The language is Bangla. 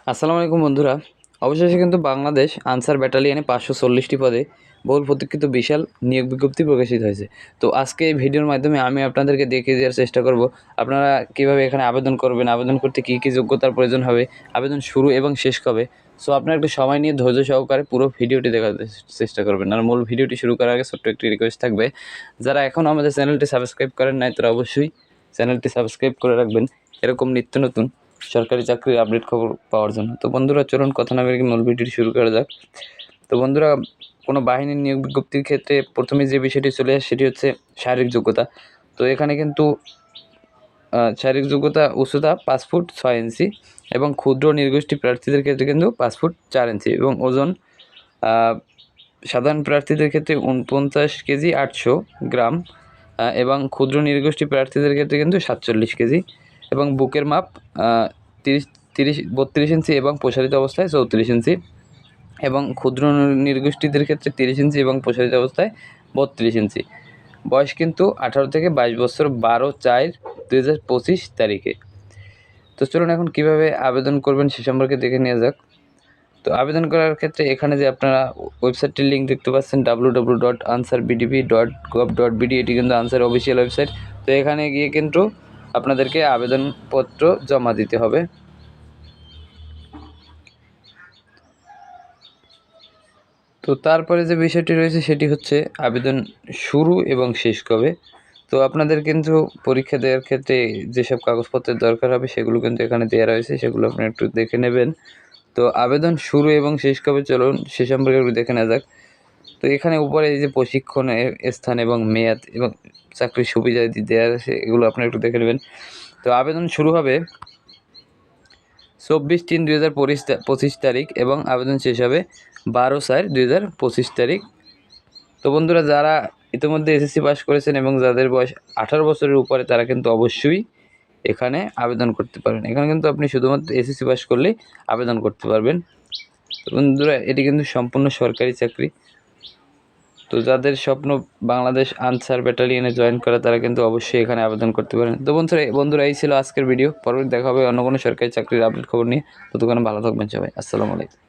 আসসালামু আলাইকুম বন্ধুরা। অবশেষে কিন্তু বাংলাদেশ আনসার ব্যাটালিয়নে 540টি পদে বহুল প্রতীক্ষিত বিশাল নিয়োগ বিজ্ঞপ্তি প্রকাশিত হয়েছে। তো আজকে এই ভিডিওর মাধ্যমে আমি আপনাদেরকে দেখিয়ে দেওয়ার চেষ্টা করব আপনারা কীভাবে এখানে আবেদন করবেন, আবেদন করতে কী কী যোগ্যতার প্রয়োজন হবে, আবেদন শুরু এবং শেষ কবে। সো আপনারা একটু সময় নিয়ে ধৈর্য সহকারে পুরো ভিডিওটি দেখার চেষ্টা করবেন। আর মূল ভিডিওটি শুরু করার আগে ছোট্ট একটি রিকোয়েস্ট থাকবে, যারা এখনও আমাদের চ্যানেলটি সাবস্ক্রাইব করেন নাই তারা অবশ্যই চ্যানেলটি সাবস্ক্রাইব করে রাখবেন এরকম নিত্য নতুন সরকারি চাকরির আপডেট খবর পাওয়ার জন্য। তো বন্ধুরা চলুন কথা না বেরিয়ে মূল ভিডিওটি শুরু করা যাক। তো বন্ধুরা, কোনো বাহিনীর নিয়োগ বিজ্ঞপ্তির ক্ষেত্রে প্রথমে যে বিষয়টি চলে আসে সেটি হচ্ছে শারীরিক যোগ্যতা। তো এখানে কিন্তু শারীরিক যোগ্যতা উচ্চতা 5 ফুট 6 ইঞ্চি এবং ক্ষুদ্র নৃগোষ্ঠী প্রার্থীদের ক্ষেত্রে কিন্তু 5 ফুট 4 ইঞ্চি এবং ওজন সাধারণ প্রার্থীদের ক্ষেত্রে 49 কেজি 800 গ্রাম এবং ক্ষুদ্র নৃগোষ্ঠী প্রার্থীদের ক্ষেত্রে কিন্তু 47 কেজি এবং বুকের মাপ 32 ইঞ্চি এবং প্রসারিত অবস্থায় 34 ইঞ্চি এবং ক্ষুদ্র নৃগোষ্ঠীদের ক্ষেত্রে 30 ইঞ্চি এবং প্রসারিত অবস্থায় 32 ইঞ্চি। বয়স কিন্তু 18 থেকে 22 বছর 12/4/2025 তারিখে। তো চলুন এখন কীভাবে আবেদন করবেন সে সম্পর্কে দেখে নেওয়া যাক। তো আবেদন করার ক্ষেত্রে এখানে যে আপনারা ওয়েবসাইটটির লিঙ্ক দেখতে পাচ্ছেন www.ansarbdb.gov.bd, এটি কিন্তু আনসার অফিসিয়াল ওয়েবসাইট। তো এখানে গিয়ে কিন্তু আপনাদেরকে আবেদনপত্র জমা দিতে হবে। তো তারপরে যে বিষয়টি রয়েছে সেটি হচ্ছে আবেদন শুরু এবং শেষ কবে। তো আপনাদের কিন্তু পরীক্ষা দেওয়ার ক্ষেত্রে যেসব কাগজপত্রের দরকার হবে সেগুলো কিন্তু এখানে দেওয়া রয়েছে, সেগুলো আপনি একটু দেখে নেবেন। তো আবেদন শুরু এবং শেষ কবে চলুন সে সম্পর্কে একটু দেখে নেওয়া যাক। তো এখানে উপরে এই যে প্রশিক্ষণের স্থান এবং মেয়াদ এবং চাকরির সুবিধা দেওয়া আছে এগুলো আপনারা একটু দেখে নেবেন। তো আবেদন শুরু হবে 24/3/2025 তারিখ এবং আবেদন শেষ হবে 12/4/2025 তারিখ। তো বন্ধুরা, যারা ইতিমধ্যে এসএসসি পাস করেছেন এবং যাদের বয়স 18 বছরের উপরে তারা কিন্তু অবশ্যই এখানে আবেদন করতে পারেন। এখানে কিন্তু আপনি শুধুমাত্র এসএসসি পাস করলেই আবেদন করতে পারবেন। তো বন্ধুরা, এটি কিন্তু সম্পূর্ণ সরকারি চাকরি। তো যাদের স্বপ্ন বাংলাদেশ আনসার ব্যাটালিয়নে জয়েন করা তারা কিন্তু অবশ্যই এখানে আবেদন করতে পারেন। তো বন্ধুরা এই ছিল আজকের ভিডিও। পরবর্তী দেখা হবে অন্য কোনো সরকারি চাকরির আপডেট খবর নিয়ে। ততক্ষণ ভালো থাকবেন সবাই। আসসালামু আলাইকুম।